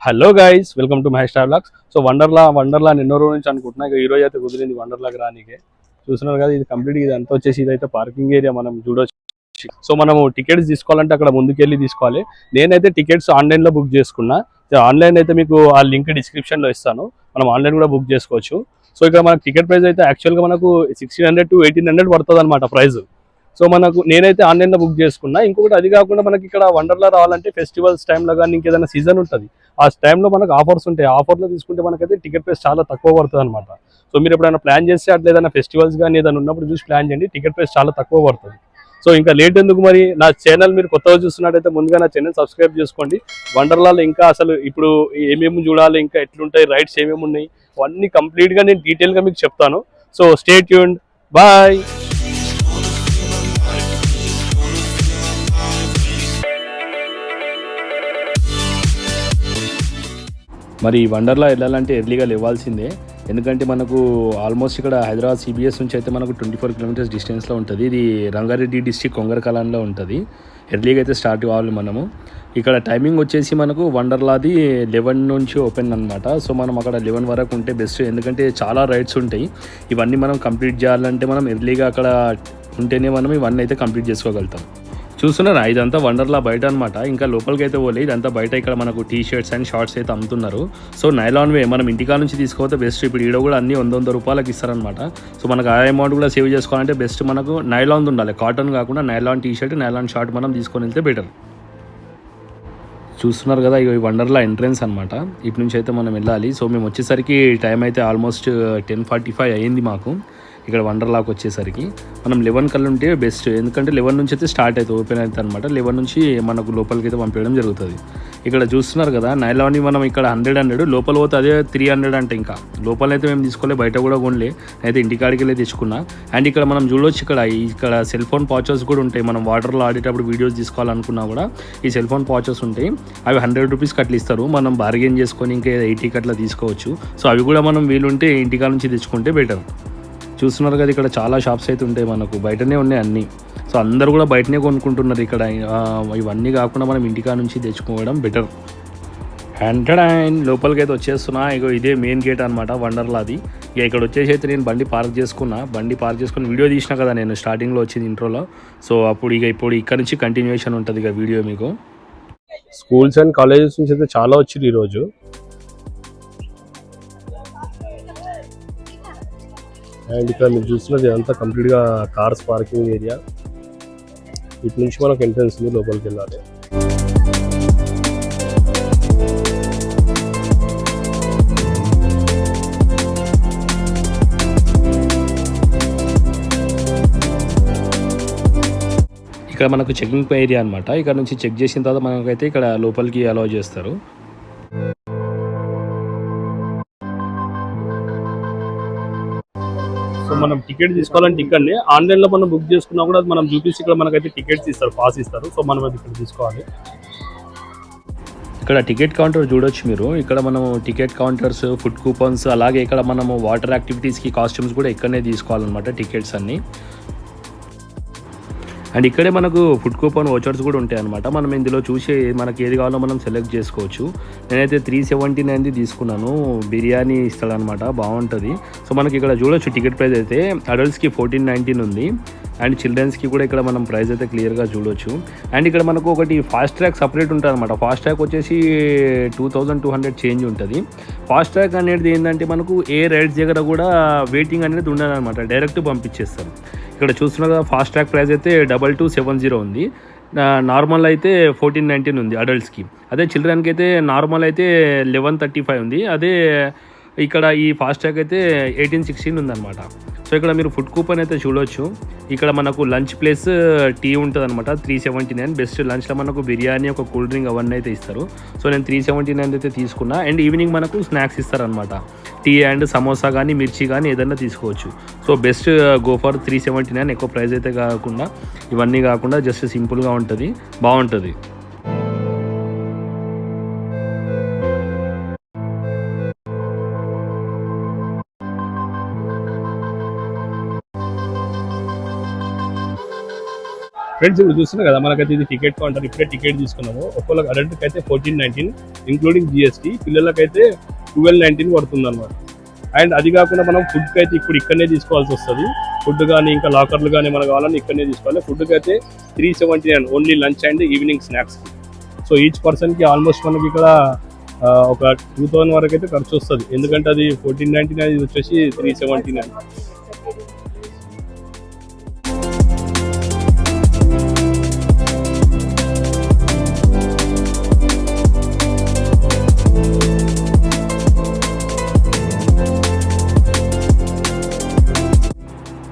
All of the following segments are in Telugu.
Hello guys, welcome to my star blogs. So Wonderla ఎన్నో రోజుల నుంచి అనుకుంటున్నా. ఇక ఈ రోజు అయితే కుదిరింది వండర్లాకి రానికే. చూస్తున్నారు కదా, ఇది కంప్లీట్ ఇది అంతా వచ్చేసి ఇదైతే పార్కింగ్ ఏరియా మనం చూడొచ్చు. సో మనము టికెట్స్ తీసుకోవాలంటే అక్కడ ముందుకెళ్ళి తీసుకోవాలి. నేనైతే టికెట్స్ ఆన్లైన్లో బుక్ చేసుకున్నా. ఆన్లైన్ అయితే మీకు ఆ లింక్ డిస్క్రిప్షన్లో ఇస్తాను. మనం ఆన్లైన్ కూడా బుక్ చేసుకోవచ్చు. సో ఇక్కడ మనకు టికెట్ ప్రైస్ అయితే యాక్చువల్గా మనకు 1600 to 1800 పడుతుంది అనమాట ప్రైస్. సో మనకు నేనైతే ఆన్లైన్లో బుక్ చేసుకున్నా. ఇంకొకటి అది కాకుండా మనకి ఇక్కడ వండర్లా రావాలంటే ఫెస్టివల్స్ టైంలో కానీ ఇంకేదైనా సీజన్ ఉంటుంది, ఆ టైంలో మనకు ఆఫర్స్ ఉంటాయి. ఆఫర్లో తీసుకుంటే మనకైతే టికెట్ ప్రైస్ చాలా తక్కువ పడుతుంది అనమాట. సో మీరు ఎప్పుడైనా ప్లాన్ చేస్తే అట్లా ఏదైనా ఫెస్టివల్స్ కానీ ఏదైనా ఉన్నప్పుడు చూసి ప్లాన్ చేయండి, టికెట్ ప్రైస్ చాలా తక్కువ పడుతుంది. సో ఇంకా లేట్ ఎందుకు మరి, నా ఛానల్ మీరు కొత్తగా చూస్తున్నట్టయితే ముందుగా నా ఛానల్ సబ్స్క్రైబ్ చేసుకోండి. వండర్లాలో ఇంకా అసలు ఇప్పుడు ఏమేమి చూడాలి, ఇంకా ఎట్లుంటాయి, రైడ్స్ ఏమేమి ఉన్నాయి, అవన్నీ కంప్లీట్గా నేను డీటెయిల్గా మీకు చెప్తాను. So stay tuned, bye. మరి వండర్లా వెళ్ళాలంటే ఎర్లీగా లేవాల్సిందే. ఎందుకంటే మనకు ఆల్మోస్ట్ ఇక్కడ హైదరాబాద్ సిబిఎస్ నుంచి అయితే మనకు 24 కిలోమీటర్స్ డిస్టెన్స్లో ఉంటుంది. ఇది రంగారెడ్డి డిస్ట్రిక్ట్ కొంగరకాలంలో ఉంటుంది. ఎర్లీగా అయితే స్టార్ట్ కావాలి మనము. ఇక్కడ టైమింగ్ వచ్చేసి మనకు వండర్లాది 11 నుంచి ఓపెన్ అనమాట. సో మనం అక్కడ 11 వరకు ఉంటే బెస్ట్. ఎందుకంటే చాలా రైడ్స్ ఉంటాయి. ఇవన్నీ మనం కంప్లీట్ చేయాలంటే మనం ఎర్లీగా అక్కడ ఉంటేనే మనం ఇవన్నీ అయితే కంప్లీట్ చేసుకోగలుగుతాం. చూస్తున్నారా, ఇదంతా వండర్లా బయట అనమాట. ఇంకా లోపలికి అయితే పోలే, ఇదంతా బయట. ఇక్కడ మనకు టీ షర్ట్స్ అండ్ షార్ట్స్ అయితే అమ్ముతున్నారు. సో నైలాన్వే మనం ఇంటికా నుంచి తీసుకోతే బెస్ట్. ఇప్పుడు ఈడ కూడా అన్ని 100 రూపాయలకి ఇస్తారనమాట. సో మనకు ఆ అమౌంట్ కూడా సేవ్ చేసుకోవాలంటే బెస్ట్ మనకు నైలాన్ ఉండాలి, కాటన్ కాకుండా nylon T shirt, nylon short మనం తీసుకొని వెళ్తే బెటర్. చూస్తున్నారు కదా, ఈ వండర్లా ఎంట్రన్స్ అనమాట. ఇటు నుంచి అయితే మనం వెళ్ళాలి. సో మేము వచ్చేసరికి టైం అయితే ఆల్మోస్ట్ 10:45 అయ్యింది మాకు. ఇక్కడ వండర్లాకి వచ్చేసరికి మనం 11 కల్లా ఉంటే బెస్ట్. ఎందుకంటే 11 నుంచి అయితే స్టార్ట్ అవుతుంది, ఓపెన్ అవుతుంది అనమాట. 11 నుంచి మనకు లోపలికి అయితే పంపించడం జరుగుతుంది. ఇక్కడ చూస్తున్నారు కదా, నైలాన్ని మనం ఇక్కడ 100 లోపల పోతే అదే 300 అంటే. ఇంకా లోపలైతే మేము తీసుకోలే, బయట కూడా కొనలే, అయితే ఇంటికాడికి వెళ్ళి తెచ్చుకున్నా. అండ్ ఇక్కడ మనం చూడొచ్చు, ఇక్కడ సెల్ ఫోన్ పాచెస్ కూడా ఉంటాయి. మనం వాటర్లో ఆడేటప్పుడు వీడియోస్ తీసుకోవాలనుకున్నా కూడా ఈ సెల్ ఫోన్ పాచెస్ ఉంటాయి. అవి 100 రూపీస్కి అట్లా ఇస్తారు. మనం బార్గెన్ చేసుకొని ఇంకా 80కి అట్లా తీసుకోవచ్చు. సో అవి కూడా మనం వీలుంటే ఇంటికాడ నుంచి తెచ్చుకుంటే బెటర్. చూస్తున్నారు కదా, ఇక్కడ చాలా షాప్స్ అయితే ఉంటాయి, మనకు బయటనే ఉన్నాయి అన్నీ. సో అందరు కూడా బయటనే కొనుక్కుంటున్నారు ఇక్కడ. ఇవన్నీ కాకుండా మనం ఇంటికా నుంచి తెచ్చుకోవడం బెటర్. అండ్ లోపలికి అయితే వచ్చేస్తున్నా. ఇగో ఇదే మెయిన్ గేట్ అనమాట వండర్లాది. ఇక ఇక్కడ వచ్చేసి అయితే నేను బండి పార్క్ చేసుకుని వీడియో తీసినా కదా నేను స్టార్టింగ్లో వచ్చింది ఇంట్రోలో. సో ఇప్పుడు ఇక్కడ నుంచి కంటిన్యూషన్ ఉంటుంది ఇక వీడియో మీకు. స్కూల్స్ అండ్ కాలేజెస్ నుంచి అయితే చాలా వచ్చింది ఈరోజు. అండ్ ఇక్కడ మీరు చూస్తున్నది అంతా కంప్లీట్గా కార్స్ పార్కింగ్ ఏరియా. ఇటు నుంచి మనకు ఎంట్రన్స్ ఉంది, లోపలికి వెళ్ళాలి. ఇక్కడ మనకు చెకింగ్ ఏరియా అనమాట. ఇక్కడ నుంచి చెక్ చేసిన తర్వాత మనకైతే ఇక్కడ లోపలికి అలౌ చేస్తారు. సో మనం టికెట్ తీసుకోవాలంటే ఇక్కడనే ఆన్లైన్లో మనం బుక్ చేసుకున్నా కూడా మనం చూపిస్తే ఇక్కడ మనకైతే టికెట్స్ ఇస్తారు, పాస్ ఇస్తారు. సో మనం అది ఇక్కడ తీసుకోవాలి. ఇక్కడ టికెట్ కౌంటర్ చూడొచ్చు మీరు. ఇక్కడ మనము టికెట్ కౌంటర్స్, ఫుడ్ కూపన్స్, అలాగే ఇక్కడ మనము వాటర్ యాక్టివిటీస్కి కాస్ట్యూమ్స్ కూడా ఇక్కడనే తీసుకోవాలన్నమాట, టికెట్స్ అన్నీ. అండ్ ఇక్కడే మనకు ఫుడ్ కూపన్ వోచర్స్ కూడా ఉంటాయి అనమాట. మనం ఇందులో చూసి మనకి ఏది కావాలో మనం సెలెక్ట్ చేసుకోవచ్చు. నేనైతే 379 తీసుకున్నాను. బిర్యానీ ఇస్తాడనమాట, బాగుంటుంది. సో మనకి ఇక్కడ చూడొచ్చు టికెట్ ప్రైస్ అయితే అడల్ట్స్కి 1419 ఉంది. అండ్ చిల్డ్రన్స్కి కూడా ఇక్కడ మనం ప్రైస్ అయితే క్లియర్గా చూడొచ్చు. అండ్ ఇక్కడ మనకు ఒకటి ఫాస్ట్ ట్రాక్ సపరేట్ ఉంటుంది అనమాట. ఫాస్ట్ ట్రాక్ వచ్చేసి 2200 చేంజ్ ఉంటుంది. ఫాస్ట్ ట్రాక్ అనేది ఏంటంటే మనకు ఏ రైడ్స్ దగ్గర కూడా వెయిటింగ్ అనేది ఉండదు అనమాట, డైరెక్ట్ పంపించేస్తారు. ఇక్కడ చూస్తున్నా కదా, ఫాస్ట్ ట్రాక్ ప్రైస్ అయితే 2270 ఉంది. నార్మల్ అయితే 1419 ఉంది అడల్ట్స్కి. అదే చిల్డ్రన్కి అయితే నార్మల్ అయితే 1135 ఉంది. అదే ఇక్కడ ఈ ఫాస్ట్ ట్రాక్ అయితే 1816 ఉందన్నమాట. సో ఇక్కడ మీరు ఫుడ్ కూపన్ అయితే చూడవచ్చు. ఇక్కడ మనకు లంచ్ ప్లేస్ టీ ఉంటుంది అనమాట, 379. బెస్ట్ లంచ్లో మనకు బిర్యానీ, ఒక కూల్ డ్రింక్ అవన్నీ అయితే ఇస్తారు. సో నేను 379 అయితే తీసుకున్నా. అండ్ ఈవినింగ్ మనకు స్నాక్స్ ఇస్తారనమాట, టీ అండ్ సమోసా కానీ మిర్చి కానీ ఏదైనా తీసుకోవచ్చు. So best go for 379. ఎక్కువ ప్రైస్ అయితే కాకుండా, ఇవన్నీ కాకుండా జస్ట్ సింపుల్గా ఉంటుంది, బాగుంటుంది. ఫ్రెండ్స్ ఇప్పుడు చూస్తున్నారు కదా, మనకైతే ఇది టికెట్ కౌంటర్. ఇప్పుడే టికెట్ తీసుకున్నాము. ఒక్కొక్క అడల్ట్కి అయితే 1419 ఇంక్లూడింగ్ జిఎస్టీ, పిల్లలకైతే 1219 పడుతుంది అనమాట. అండ్ అది కాకుండా మనం ఫుడ్కి అయితే ఇప్పుడు ఇక్కడనే తీసుకోవాల్సి వస్తుంది. ఫుడ్ కానీ ఇంకా లాకర్లు కానీ మనకు కావాలని ఇక్కడనే తీసుకోవాలి. ఫుడ్కి అయితే 379 ఓన్లీ లంచ్ అండ్ ఈవినింగ్ స్నాక్స్కి. సో ఈచ్ పర్సన్కి ఆల్మోస్ట్ మనకి ఇక్కడ ఒక 2000 వరకు అయితే ఖర్చు వస్తుంది. ఎందుకంటే అది 1499, ఇది వచ్చేసి 379.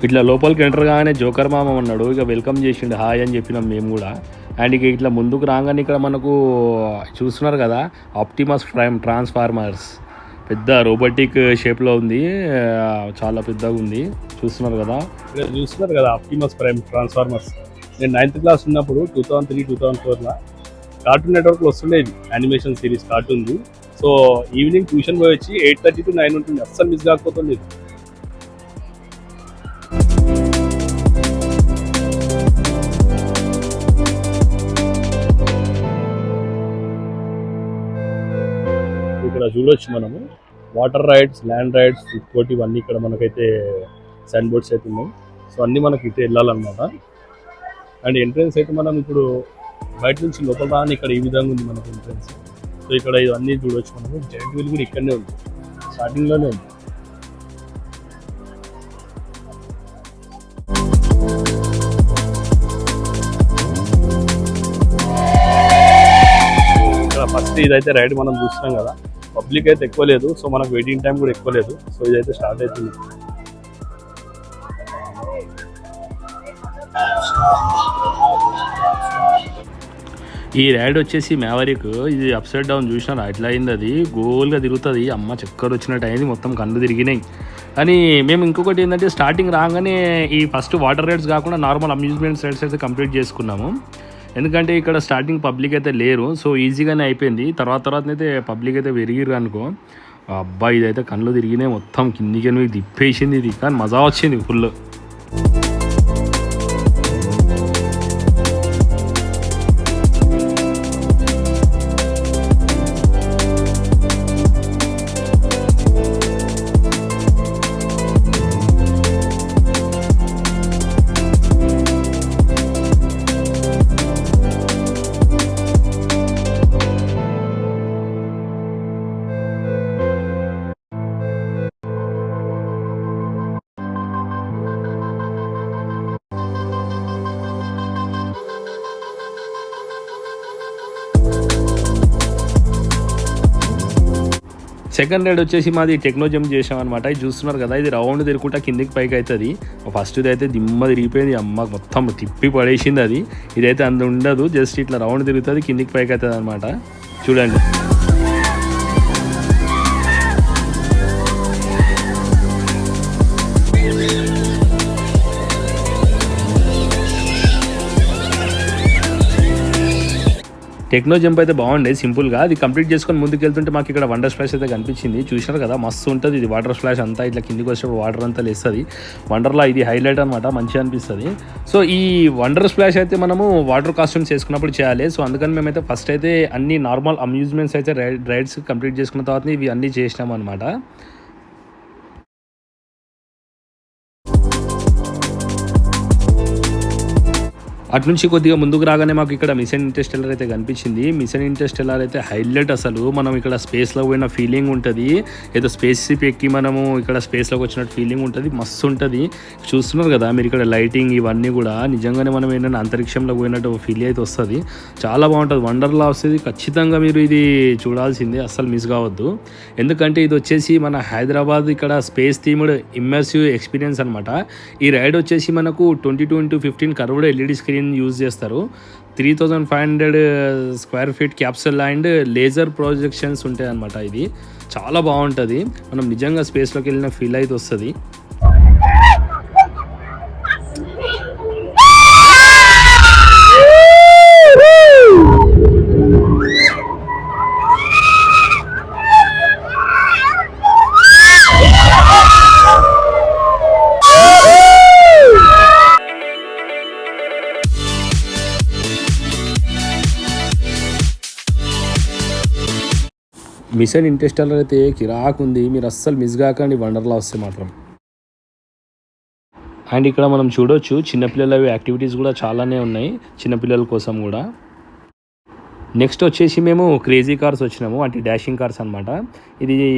ఇట్లా లోపలికి ఎంటర్ కాగానే జోకర్ మామ ఉన్నాడు. ఇక వెల్కమ్ చేసిండు, హాయ్ అని చెప్పినాం మేము కూడా. అండ్ ఇక ఇట్లా ముందుకు రాగానే ఇక్కడ మనకు చూస్తున్నారు కదా, ఆప్టిమస్ ప్రైమ్ ట్రాన్స్ఫార్మర్స్ పెద్ద రోబోటిక్ షేప్లో ఉంది, చాలా పెద్దగా ఉంది. చూస్తున్నారు కదా ఆప్టిమస్ ప్రైమ్ ట్రాన్స్ఫార్మర్స్. నేను 9th క్లాస్ ఉన్నప్పుడు 2003-2004 కార్టూన్ నెట్వర్క్లో వస్తుండేది యానిమేషన్ సిరీస్ కార్టూన్ది. సో ఈవినింగ్ ట్యూషన్ పోయి వచ్చి 8:30 to 9 ఉంటుంది, అస్సలు మిస్ కాకపోతుంది. ఇక్కడ చూడొచ్చు మనము water rides, land rides, food court, ఇవన్నీ ఇక్కడ మనకైతే సైన్ బోర్డ్స్ అయితే ఉన్నాయి. సో అన్నీ మనకి ఇటు వెళ్ళాలన్నమాట. అండ్ ఎంట్రన్స్ అయితే మనం ఇప్పుడు బయట నుంచి లోపల రాని ఇక్కడ ఈ విధంగా ఉంది మనకి ఎంట్రన్స్. సో ఇక్కడ ఇవన్నీ చూడవచ్చు మనము. జైంట్ వీల్ కూడా ఇక్కడనే ఉంది, స్టార్టింగ్లోనే ఉంది. ఇక్కడ ఫస్ట్ ఇదైతే రైడ్ మనం చూస్తున్నాం కదా, పబ్లిక్ అయితే ఎక్కువ లేదు, సో మనకు వెయిటింగ్ టైం కూడా ఎక్కువ లేదు. సో ఇదైతే స్టార్ట్ అవుతుంది. ఈ రైడ్ వచ్చేసి మ్యావరిక్. ఇది అప్సైడ్ డౌన్ చూసినా ఎట్లా అయింది, అది గోల్గా తిరుగుతుంది. అమ్మ చక్కర వచ్చినట్టు అయింది, మొత్తం కళ్ళు తిరిగినాయి. కానీ మేము ఇంకొకటి ఏంటంటే స్టార్టింగ్ రాగానే ఈ ఫస్ట్ వాటర్ రైడ్స్ కాకుండా నార్మల్ అమ్యూజ్మెంట్ రైడ్స్ అయితే కంప్లీట్ చేసుకున్నాము. ఎందుకంటే ఇక్కడ స్టార్టింగ్ పబ్లిక్ అయితే లేరు, సో ఈజీగానే అయిపోయింది. తర్వాతనైతే పబ్లిక్ అయితే పెరిగిర్రు అనుకో, అబ్బాయి ఇదైతే కళ్ళు తిరిగినాయి, మొత్తం కిందికి తిప్పేసింది ఇది. కానీ మజా వచ్చింది ఫుల్. సెకండ్ రైడ్ వచ్చేసి మాది టెక్నో జంప్ చేసాం అనమాట. ఇది చూస్తున్నారు కదా, ఇది రౌండ్ తిరుగుకుంటా కిందికి పైకి అవుతుంది. ఫస్ట్ది అయితే దిమ్మ తిరిగిపోయింది, అమ్మ మొత్తం తిప్పి పడేసింది అది. ఇదైతే అంత ఉండదు, జస్ట్ ఇట్లా రౌండ్ తిరుగుతుంది, కిందికి పైకి అవుతుంది అనమాట. చూడండి. టెక్నో జంప్ అయితే బాగుండే, సింపుల్గా. అది కంప్లీట్ చేసుకొని ముందుకు వెళ్తుంటే మాకు ఇక్కడ వండర్ స్ప్లాష్ అయితే కనిపించింది. చూసినారు కదా, మస్తు ఉంటుంది ఇది. వాటర్ స్ప్లాష్ అంతా ఇట్లా కిందికి వచ్చేటప్పుడు వాటర్ అంతా లేస్తుంది. వండర్లా ఇది హైలైట్ అనమాట, మంచిగా అనిపిస్తుంది. సో ఈ వండర్ స్ప్లాష్ అయితే మనము వాటర్ కాస్ట్యూమ్స్ వేసుకున్నప్పుడు చేయాలి. సో అందుకని మేమైతే ఫస్ట్ అయితే అన్ని నార్మల్ అమ్యూజ్మెంట్స్ అయితే రైడ్స్ కంప్లీట్ చేసుకున్న తర్వాత ఇవి అన్నీ చేసినాం అనమాట. అటు నుంచి కొద్దిగా ముందుకు రాగానే మాకు ఇక్కడ మిషన్ ఇంటర్స్టెల్లర్ అయితే కనిపించింది. మిషన్ ఇంటర్స్టెల్లర్ అయితే హైలైట్. అసలు మనం ఇక్కడ స్పేస్లో పోయిన ఫీలింగ్ ఉంటుంది, ఏదో స్పేస్ షిప్ ఎక్కి మనము ఇక్కడ స్పేస్లోకి వచ్చినట్టు ఫీలింగ్ ఉంటుంది, మస్తు ఉంటుంది. చూస్తున్నారు కదా మీరు ఇక్కడ లైటింగ్ ఇవన్నీ కూడా నిజంగానే మనం ఏంటంటే అంతరిక్షంలో పోయినట్టు ఫీల్ అయితే వస్తుంది. చాలా బాగుంటుంది, వండర్లా వస్తుంది. ఖచ్చితంగా మీరు ఇది చూడాల్సిందే, అస్సలు మిస్ కావద్దు. ఎందుకంటే ఇది వచ్చేసి మన హైదరాబాద్ ఇక్కడ స్పేస్ థీమ్డ్ ఇమ్మర్సివ్ ఎక్స్పీరియన్స్ అనమాట. ఈ రైడ్ వచ్చేసి మనకు 22x15 curved LED screen use చేస్తారు. 3500 square feet capsule and laser projections ఉంటాయి అన్నమాట. ఇది చాలా బాగుంటుంది, మనం నిజంగా స్పేస్లోకి వెళ్ళిన ఫీల్ అయితే వస్తుంది. మిషన్ ఇంటర్స్టెల్లర్ అయితే కిరాక్ ఉంది, మీరు అస్సలు మిస్ కాకండి వండర్లా వస్తే మాత్రం. అండ్ ఇక్కడ మనం చూడొచ్చు చిన్నపిల్లలవి యాక్టివిటీస్ కూడా చాలానే ఉన్నాయి చిన్నపిల్లల కోసం కూడా. నెక్స్ట్ వచ్చేసి మేము క్రేజీ కార్స్ వచ్చినాము, అంటే డాషింగ్ కార్స్ అనమాట.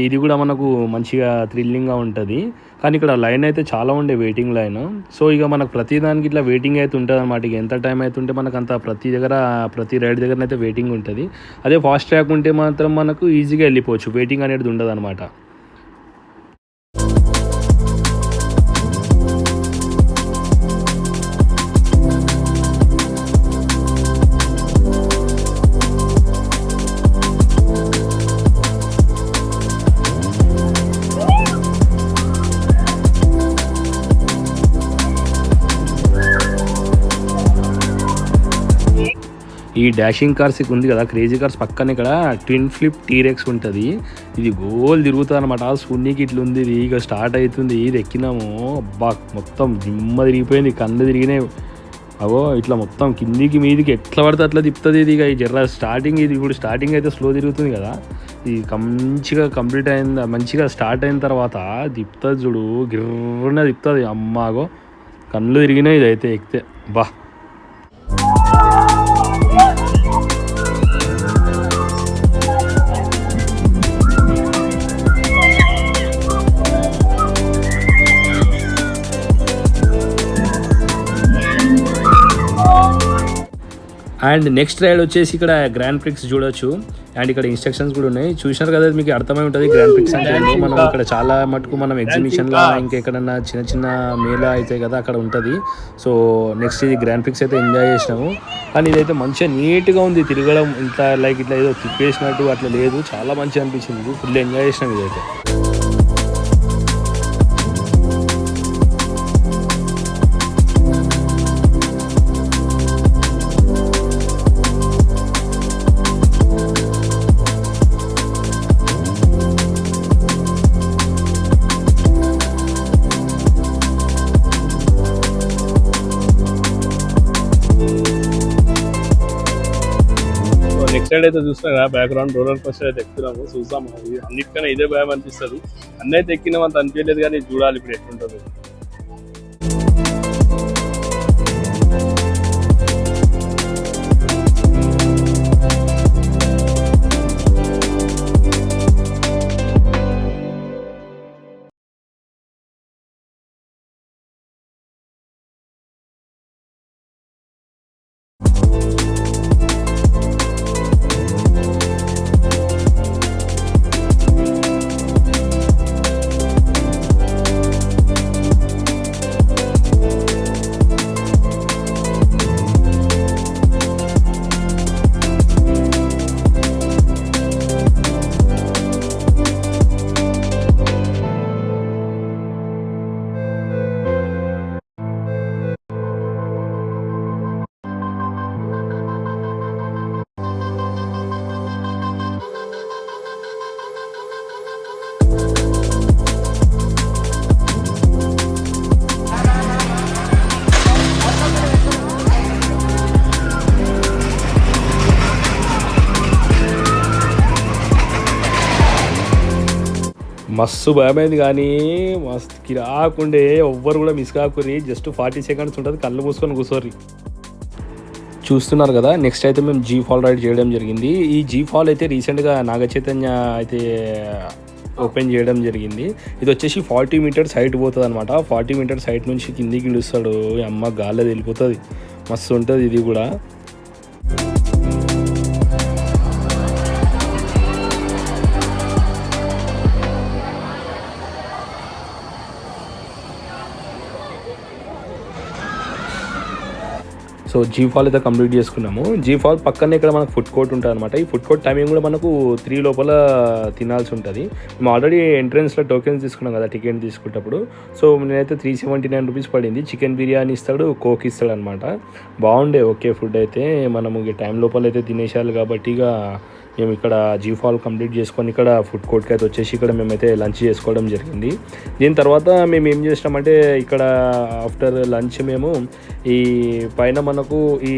ఇది కూడా మనకు మంచిగా థ్రిల్లింగ్గా ఉంటుంది. కానీ ఇక్కడ లైన్ అయితే చాలా ఉండే, వెయిటింగ్ లైన్. సో ఇక మనకు ప్రతి దానికి ఇట్లా వెయిటింగ్ అయితే ఉంటుంది అనమాట. ఇక ఎంత టైం అవుతుంటే మనకు అంత ప్రతి రైడ్ దగ్గర అయితే వెయిటింగ్ ఉంటుంది. అదే ఫాస్ట్ ట్రాక్ ఉంటే మాత్రం మనకు ఈజీగా వెళ్ళిపోవచ్చు, వెయిటింగ్ అనేది ఉండదు అనమాట. ఈ డాషింగ్ కార్స్ ఉంది కదా, క్రేజీ కార్స్ పక్కన ఇక్కడ ట్విన్ ఫ్లిప్ టీరెక్స్ ఉంటుంది. ఇది గోల్ తిరుగుతుంది అనమాట. సున్నీకి ఇట్లా ఉంది. ఇది ఇక స్టార్ట్ అవుతుంది. ఇది ఎక్కినాము, అబ్బా మొత్తం దిమ్మ తిరిగిపోయింది, కన్ను తిరిగినాయి. అవో ఇట్లా మొత్తం కిందికి మీదికి ఎట్లా పడితే అట్లా తిప్పుతుంది ఇది. ఇక ఈ జర్ర స్టార్టింగ్, ఇది ఇప్పుడు స్టార్టింగ్ అయితే స్లో తిరుగుతుంది కదా, ఇది మంచిగా కంప్లీట్ అయింది, మంచిగా స్టార్ట్ అయిన తర్వాత తిప్పుతుంది చూడు, గిర్రనే తిప్పుతుంది. అమ్మాగో కళ్ళు తిరిగినాయి ఇది అయితే ఎక్కితే. బా అండ్ నెక్స్ట్ రైడ్ వచ్చేసి ఇక్కడ గ్రాండ్ ప్రిక్స్ చూడొచ్చు. అండ్ ఇక్కడ ఇన్స్ట్రక్షన్స్ కూడా ఉన్నాయి, చూసినారు కదా, మీకు అర్థమై ఉంటుంది గ్రాండ్ ప్రిక్స్ అంటే. మనం ఇక్కడ చాలా మటుకు మనం ఎగ్జిబిషన్లో ఇంకా ఎక్కడన్నా చిన్న చిన్న మేళా అయితే కదా అక్కడ ఉంటుంది. సో నెక్స్ట్ ఇది గ్రాండ్ ప్రిక్స్ అయితే ఎంజాయ్ చేసినాము. కానీ ఇదైతే మంచిగా నీట్గా ఉంది, తిరగడం ఇంత లైక్ ఇట్లా ఏదో తిప్పేసినట్టు అట్లా లేదు, చాలా మంచిగా అనిపించింది, ఫుల్ ఎంజాయ్ చేసినాం ఇదైతే. నెక్స్ట్ సైడ్ అయితే చూస్తున్నా కదా, బ్యాక్గ్రౌండ్ రోలర్ కోస్టర్ అయితే ఎక్కుతున్నాము, చూద్దాము. అన్నిటికన్నా ఇదే భయం అనిపిస్తుంది. అన్నీ అయితే ఎక్కినాం అంత అనిపించలేదు, కానీ చూడాలి ఇప్పుడు ఎట్లుంటుంది. మస్తు భయమైంది, కానీ మస్తు కిరాకుండే. ఎవ్వరు కూడా మిస్ కాకుర్రి, జస్ట్ 40 సెకండ్స్ ఉంటుంది, కళ్ళు మూసుకొని కూర్చోర్రి. చూస్తున్నారు కదా, నెక్స్ట్ అయితే మేము జీ ఫాల్ రైడ్ చేయడం జరిగింది. ఈ జీ ఫాల్ అయితే రీసెంట్గా నాగ చైతన్య అయితే ఓపెన్ చేయడం జరిగింది. ఇది వచ్చేసి 40 మీటర్స్ హైట్ పోతుంది అనమాట. 40 మీటర్స్ హైట్ నుంచి కిందికి ఇడుస్తాడు, అమ్మ గాల్లో వెళ్ళిపోతుంది, మస్తు ఉంటుంది ఇది కూడా. సో జీ ఫాల్ అయితే కంప్లీట్ చేసుకున్నాము. జీ ఫాల్ పక్కనే ఇక్కడ మనకు ఫుడ్ కోర్ట్ ఉంటుంది అనమాట. ఈ ఫుడ్ కోర్ట్ టైమింగ్ కూడా మనకు 3 లోపల తినాల్సి ఉంటుంది. మేము ఆల్రెడీ ఎంట్రన్స్లో టోకెన్స్ తీసుకున్నాం కదా టికెట్ తీసుకునేటప్పుడు. సో నేనైతే 379 రూపీస్ పడింది. చికెన్ బిర్యానీ ఇస్తాడు, కోక్ ఇస్తాడు అనమాట. బాగుండే ఓకే ఫుడ్ అయితే. మనము ఈ టైం లోపల అయితే తినేసేయాలి కాబట్టి ఇక మేము ఇక్కడ G-Fall కంప్లీట్ చేసుకొని ఇక్కడ ఫుడ్ కోర్ట్కి అయితే వచ్చేసి ఇక్కడ మేమైతే లంచ్ చేసుకోవడం జరిగింది. దీని తర్వాత మేము ఏం చేసినామంటే ఇక్కడ ఆఫ్టర్ లంచ్ మేము ఈ పైన మనకు ఈ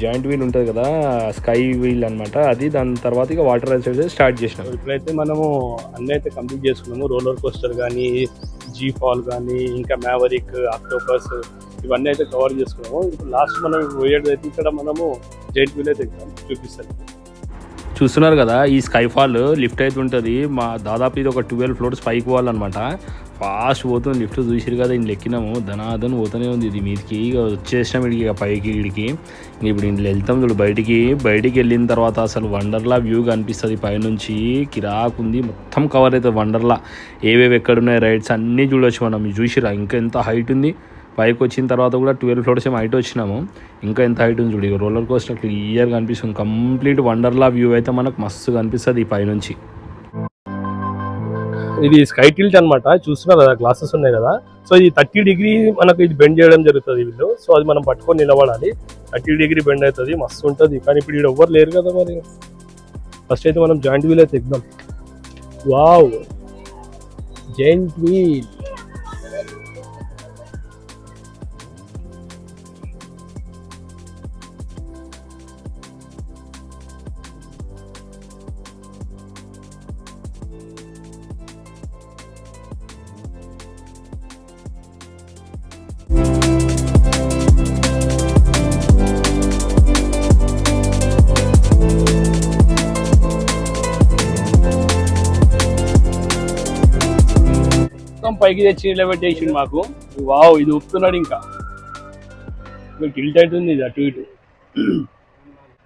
జాయింట్ వీల్ ఉంటుంది కదా, స్కై వీల్ అనమాట, అది దాని తర్వాత ఇక వాటర్ రైడ్స్ అయితే స్టార్ట్ చేసినాం. ఇప్పుడైతే మనము అన్నీ అయితే కంప్లీట్ చేసుకున్నాము. రోలర్ కోస్టర్ కానీ, G-Fall కానీ, ఇంకా మ్యావరిక్, ఆక్టోపస్, ఇవన్నీ అయితే కవర్ చేసుకున్నాము. ఇప్పుడు లాస్ట్ మనం పోయేది అయితే ఇక్కడ మనము జైంట్ వీల్ అయితే చూపిస్తాను. చూస్తున్నారు కదా, ఈ స్కైఫాల్ లిఫ్ట్ అయితే ఉంటుంది. మా దాదాపు ఇది ఒక 12 ఫ్లోర్స్ పైకి పోవాలన్నమాట. ఫాస్ట్ పోతుంది లిఫ్ట్, చూసిరు కదా, ఇంట్లో ఎక్కినాము, ధనాధన్ పోతూనే ఉంది ఇది మీదికి. ఇక వచ్చేసినాం ఇడికి, ఇక పైకి ఇడికి. ఇప్పుడు ఇంట్లో వెళ్తాం చూడు బయటికి వెళ్ళిన తర్వాత అసలు వండర్లా వ్యూ కనిపిస్తుంది పైనుంచి. కిరాకుంది, మొత్తం కవర్ అవుతుంది వండర్లా. ఏవేవి ఎక్కడున్నాయి రైడ్స్ అన్నీ చూడవచ్చు మనం. చూసిరా ఇంకా ఎంత హైట్ ఉంది. పైకి వచ్చిన తర్వాత కూడా 12 ఫ్లోర్స్ ఏమో హైట్ వచ్చినాము. ఇంకా ఎంత హైట్ ఉంది చూడు. రోలర్ కోస్టర్ క్లియర్గా కనిపిస్తుంది. కంప్లీట్ వండర్లా వ్యూ అయితే మనకు మస్తు కనిపిస్తుంది ఈ పైనుంచి. ఇది స్కై టిల్ట్ అనమాట. చూస్తున్నారు కదా, గ్లాసెస్ ఉన్నాయి కదా. సో ఇది 30 డిగ్రీ మనకు ఇది బెండ్ చేయడం జరుగుతుంది వీళ్ళు. సో అది మనం పట్టుకొని నిలబడాలి. 30 డిగ్రీ బెండ్ అవుతుంది, మస్తు ఉంటుంది. కానీ ఇప్పుడు ఇక్కడ ఎవ్వరు లేరు కదా మరి. ఫస్ట్ అయితే మనం జాయింట్ వీల్ అయితే ఎగ్దాం. Wow, joint wheel. పైకి తెచ్చి నిలబెట్టేసిండు మాకు. వావ్, ఇది ఊపుతున్నాడు. ఇంకా టిల్ట్ అవుతుంది ఇది అటు ఇటు.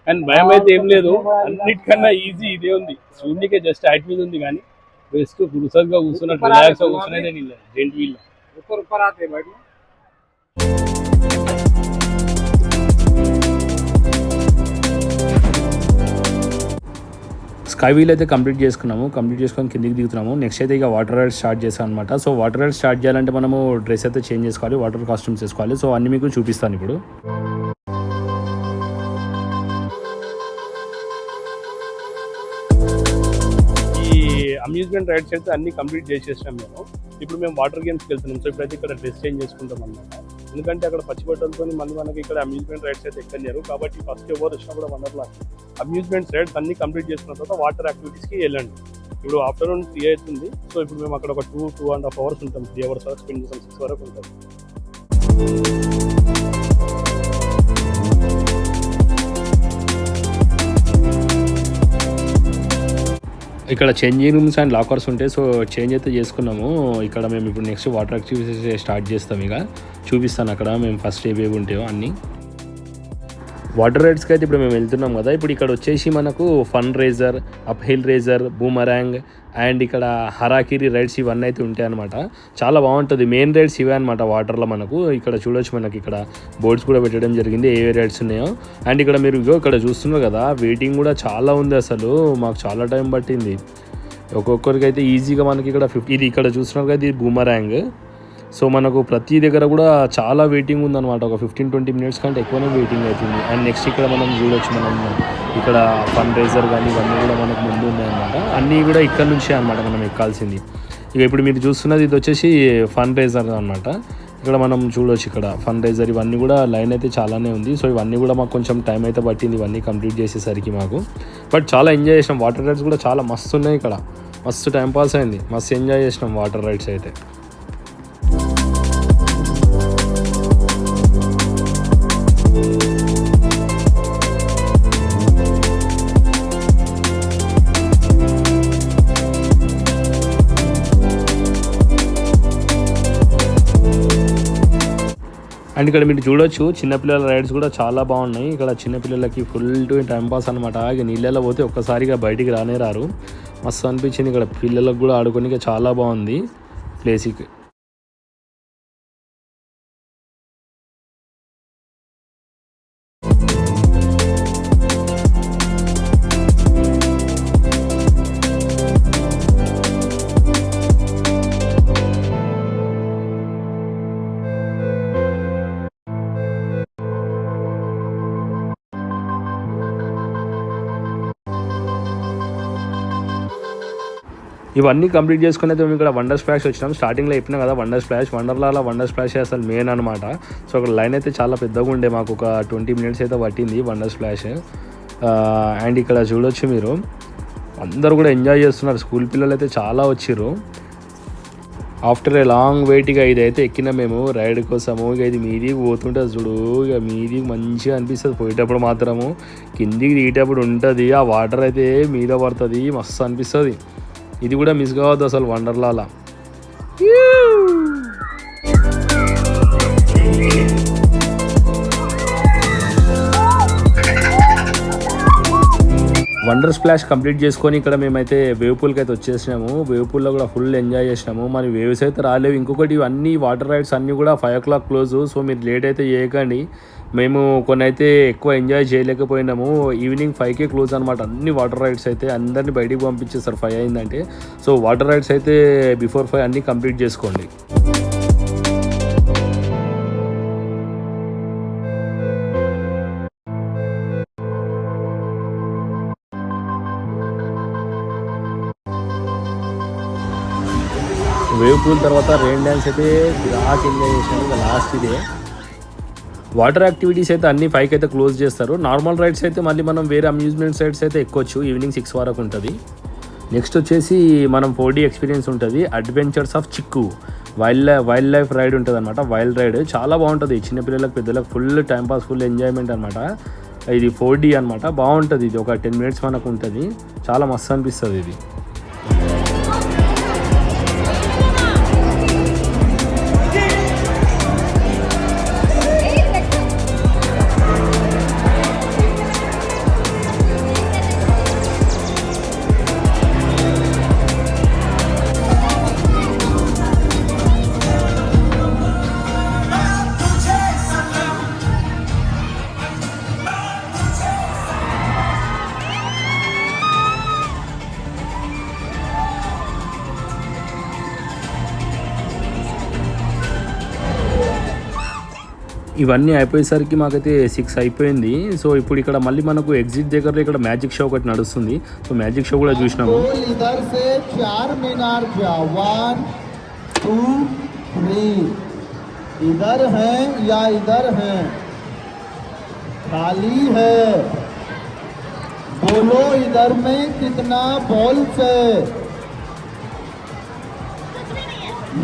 కానీ భయం అయితే ఏం లేదు, అన్నిటికన్నా ఈజీ ఇదే ఉంది. శూన్యకే జస్ట్ హైట్ మీద ఉంది, కానీ బెస్ట్ పురుసగా కూర్చున్నట్టు రిలాక్స్ గా కూర్చునేదే జెంట్ వీల్. స్కై వీల్ అయితే కంప్లీట్ చేసుకొని కిందికి దిగుతున్నాము. నెక్స్ట్ అయితే ఇక వాటర్ రైడ్ స్టార్ట్ చేస్తాం అనమాట. సో వాటర్ రైడ్ స్టార్ట్ చేయాలంటే మనము డ్రెస్ అయితే చేంజ్ చేసుకోవాలి, వాటర్ కాస్ట్యూమ్స్ వేసుకోవాలి. సో అన్ని మీకు చూపిస్తాను ఇప్పుడు. ఈ అమ్యూజ్మెంట్ రైడ్స్ అయితే అన్ని కంప్లీట్ చేసేసినాం మేము. ఇప్పుడు మేము వాటర్ గేమ్స్కి వెళ్తున్నాం. సో ఇప్పుడైతే ఇక్కడ డ్రెస్ చేంజ్ చేసుకుంటాం అన్నమాట. ఎందుకంటే అక్కడ పచ్చి బట్టలతో మళ్ళీ మనకి ఇక్కడ అమ్యూజ్మెంట్ రైడ్స్ అయితే ఎక్కలేరు. కాబట్టి ఫస్ట్ ఎవరు వచ్చినా కూడా వండర్లా అమ్యూజ్మెంట్ రైడ్స్ అన్ని కంప్లీట్ చేసుకున్న తర్వాత వాటర్ యాక్టివిటీస్కి వెళ్ళండి. ఇప్పుడు ఆఫ్టర్నూన్ 3 అవుతుంది. సో ఇప్పుడు మేము అక్కడ ఒక 2.5 అవర్స్ ఉంటాం. 3 అవర్స్ వరకు స్పెండ్ చేస్తాం, 6 వరకు ఉంటాం. ఇక్కడ చేంజింగ్ రూమ్స్ అండ్ లాకర్స్ ఉంటాయి. సో చేంజ్ అయితే చేసుకున్నాము. ఇక్కడ మేము ఇప్పుడు నెక్స్ట్ వాటర్ యాక్టివిటీస్ స్టార్ట్ చేస్తాం. ఇక చూపిస్తాను అక్కడ మేము ఫస్ట్ ఏవేవి ఉంటాయో అన్నీ. వాటర్ రైడ్స్కి అయితే ఇప్పుడు మేము వెళ్తున్నాం కదా. ఇప్పుడు ఇక్కడ వచ్చేసి మనకు fun racer, up hill racer, boomerang and ఇక్కడ హరాకిరి రైడ్స్ ఇవన్నీ అయితే ఉంటాయి అనమాట. చాలా బాగుంటుంది. మెయిన్ రైడ్స్ ఇవే అనమాట వాటర్లో మనకు. ఇక్కడ చూడొచ్చు, మనకి ఇక్కడ బోర్డ్స్ కూడా పెట్టడం జరిగింది ఏ రైడ్స్ ఉన్నాయో. అండ్ ఇక్కడ మీరు ఇక్కడ చూస్తున్నారు కదా, వెయిటింగ్ కూడా చాలా ఉంది. అసలు మాకు చాలా టైం పట్టింది. ఒక్కొక్కరికి అయితే ఈజీగా మనకి ఇక్కడ ఇది ఇక్కడ చూస్తున్నారు కదా, ఇది బూమరాంగ్. సో మనకు ప్రతి దగ్గర కూడా చాలా వెయిటింగ్ ఉందన్నమాట. ఒక 15-20 మినిట్స్ కంటే ఎక్కువనే వెయిటింగ్ అవుతుంది. అండ్ నెక్స్ట్ ఇక్కడ మనం చూడొచ్చు, మనం ఇక్కడ ఫన్ రేజర్ కానీ ఇవన్నీ కూడా మనకు ముందు ఉన్నాయన్నమాట. అన్నీ కూడా ఇక్కడ నుంచే అనమాట మనం ఎక్కాల్సింది. ఇక ఇప్పుడు మీరు చూస్తున్నది ఇది వచ్చేసి ఫన్ రేజర్ అనమాట. ఇక్కడ మనం చూడొచ్చు, ఇక్కడ ఫన్ రేజర్ ఇవన్నీ కూడా లైన్ అయితే చాలానే ఉంది. సో ఇవన్నీ కూడా మాకు కొంచెం టైం అయితే పట్టింది ఇవన్నీ కంప్లీట్ చేసేసరికి మాకు. బట్ చాలా ఎంజాయ్ చేసినాం. వాటర్ రైడ్స్ కూడా చాలా మస్తు ఉన్నాయి ఇక్కడ. మస్తు టైం పాస్ అయింది, మస్తు ఎంజాయ్ చేసినాం వాటర్ రైడ్స్ అయితే. అండ్ ఇక్కడ మీరు చూడొచ్చు, చిన్నపిల్లల రైడ్స్ కూడా చాలా బాగున్నాయి. ఇక్కడ చిన్నపిల్లలకి ఫుల్ టు టైం పాస్ అనమాట. ఇక నీళ్ళలో పోతే ఒక్కసారిగా బయటికి రానే రారు. మస్తు అనిపించింది. ఇక్కడ పిల్లలకు కూడా ఆడుకోనికి చాలా బాగుంది ప్లేస్కి. ఇవన్నీ కంప్లీట్ చేసుకుని అయితే మేము ఇక్కడ వండర్ స్ప్లాష్ వచ్చినాం. స్టార్టింగ్లో చెప్పినాం కదా వండర్ స్ప్లాష్, వండర్లాలో వండర్ స్ప్లాష్ అసలు మెయిన్ అనమాట. సో అక్కడ లైన్ అయితే చాలా పెద్దగా ఉండే, మాకు ఒక 20 minutes అయితే పట్టింది వండర్ స్ప్లాష్. అండ్ ఇక్కడ చూడొచ్చు మీరు, అందరూ కూడా ఎంజాయ్ చేస్తున్నారు. స్కూల్ పిల్లలు అయితే చాలా వచ్చిర్రు. ఆఫ్టర్ ఏ లాంగ్ వెయిట్ ఇక ఇదైతే ఎక్కినా మేము రైడ్ కోసము. ఇక ఇది మీదికి పోతుంటుంది చూడు, ఇక మీదికి మంచిగా అనిపిస్తుంది. పోయేటప్పుడు మాత్రము కిందికి దిగేటప్పుడు ఉంటుంది, ఆ వాటర్ అయితే మీద పడుతుంది, మస్తు అనిపిస్తుంది. ఇది కూడా మిస్ కావద్దు అసలు వండర్లాలా. వండర్ స్ప్లాష్ కంప్లీట్ చేసుకొని ఇక్కడ మేమైతే వేవ్ పూల్కి అయితే వచ్చేసినాము. వేవ్ పూల్లో కూడా ఫుల్ ఎంజాయ్ చేసినాము. మరి వేవ్స్ అయితే రాలేవు. ఇంకొకటి ఇవన్నీ వాటర్ రైడ్స్ అన్నీ కూడా 5 o'clock క్లోజ్. సో మీరు లేట్ అయితే చేయకండి. మేము కొన్ని అయితే ఎక్కువ ఎంజాయ్ చేయలేకపోయినాము. ఈవినింగ్ 5కే క్లోజ్ అనమాట అన్ని వాటర్ రైడ్స్ అయితే. అందరినీ బయటికి పంపించేస్తారు 5 అయిందంటే. సో వాటర్ రైడ్స్ అయితే బిఫోర్ 5 అన్నీ కంప్లీట్ చేసుకోండి. వేవ్ పూల్ తర్వాత రెయిన్ డ్యాన్స్ అయితే బాగా ఎంజాయ్ చేసినాము. ఇంకా లాస్ట్ ఇదే. వాటర్ యాక్టివిటీస్ అయితే అన్ని 5కి అయితే క్లోజ్ చేస్తారు. నార్మల్ రైడ్స్ అయితే మళ్ళీ మనం వేరే అమ్యూజ్మెంట్ రైడ్స్ అయితే ఎక్కొచ్చు. ఈవినింగ్ 6 వరకు ఉంటుంది. నెక్స్ట్ వచ్చేసి మనం 4D ఎక్స్పీరియన్స్ ఉంటుంది. అడ్వెంచర్స్ ఆఫ్ చిక్కు వైల్డ్ లైఫ్ రైడ్ ఉంటుంది అనమాట. వైల్డ్ రైడ్ చాలా బాగుంటుంది. చిన్నపిల్లలకు పెద్దలకు ఫుల్ టైంపాస్, ఫుల్ ఎంజాయ్మెంట్ అనమాట. ఇది 4D అనమాట. బాగుంటుంది. ఇది ఒక 10 minutes మనకు ఉంటుంది. చాలా మస్తు అనిపిస్తుంది ఇది. ఇవన్నీ అయిపోయేసరికి మాకైతే 6 అయిపోయింది. సో ఇప్పుడు ఇక్కడ మళ్ళీ మనకు ఎగ్జిట్ దగ్గర ఇక్కడ మ్యాజిక్ షో ఒకటి నడుస్తుంది. సో మ్యాజిక్ షో కూడా చూసినాము. इधर है या इधर है, खाली है, बोलो इधर में कितना बॉल्स है?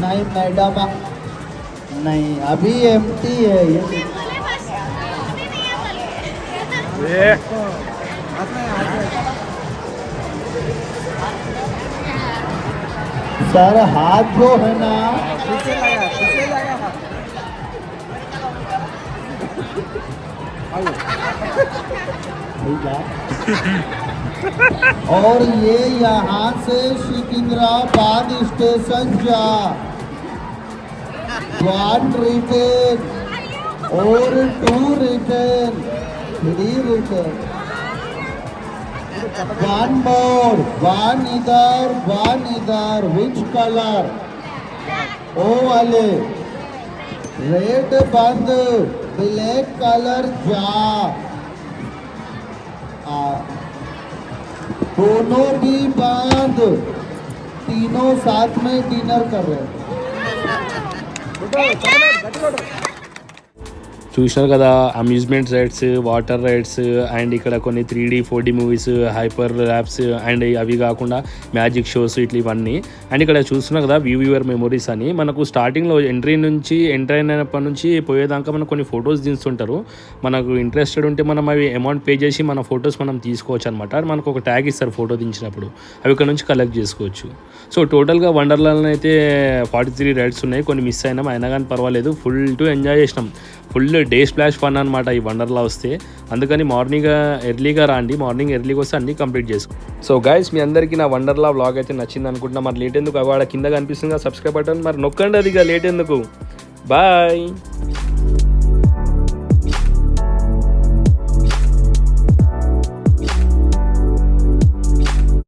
नहीं मैडम, नहीं अभी एम्प्टी है ये। सर हाथ जो है ना, और ये यहाँ से सिकंदराबाद स्टेशन जा, 1 रिटर्न और 2 रिटर्न, 3 रिटर्न, 1 more, 1 इधर, which color? ओ वाले, रेड बंद, ब्लैक कलर जा। दोनों भी बंद, तीनों साथ में डिनर कर रहे हैं। చూసినారు కదా amusement rides, water rides and ఇక్కడ కొన్ని 3D 4D movies, hyper labs and అవి కాకుండా మ్యాజిక్ షోస్ ఇట్లా ఇవన్నీ. అండ్ ఇక్కడ చూస్తున్నారు కదా వ్యూ యువర్ మెమొరీస్ అని. మనకు స్టార్టింగ్లో ఎంట్రీ అయినప్పటి నుంచి పోయేదాకా మనకు కొన్ని ఫొటోస్ తీస్తుంటారు. మనకు ఇంట్రెస్టెడ్ ఉంటే మనం అవి అమౌంట్ పే చేసి మన ఫొటోస్ మనం తీసుకోవచ్చు అనమాట. మనకు ఒక ట్యాగ్ ఇస్తారు ఫోటో దించినప్పుడు, అవి ఇక్కడ నుంచి కలెక్ట్ చేసుకోవచ్చు. సో టోటల్గా వండర్లాలో అయితే 43 రైడ్స్ ఉన్నాయి. కొన్ని మిస్ అయినాం, అయినా కానీ పర్వాలేదు, ఫుల్ టు ఎంజాయ్ చేసినాం. ఫుల్ డే స్ప్లాష్ ఫన్ అనమాట ఈ వండర్లా వస్తే. అందుకని మార్నింగ్ ఎర్లీగా రండి, మార్నింగ్ ఎర్లీగా వస్తే అన్నీ కంప్లీట్ చేసుకో. సో గైస్, మీ అందరికీ నా వండర్లా వ్లాగ్ అయితే నచ్చింది అనుకుంటున్నా. మరి లేట్ ఎందుకు, అవాడ కింద కనిపిస్తుంది సబ్స్క్రైబ్ బటన్, మరి నొక్కండి అది, లేట్ ఎందుకు. బాయ్.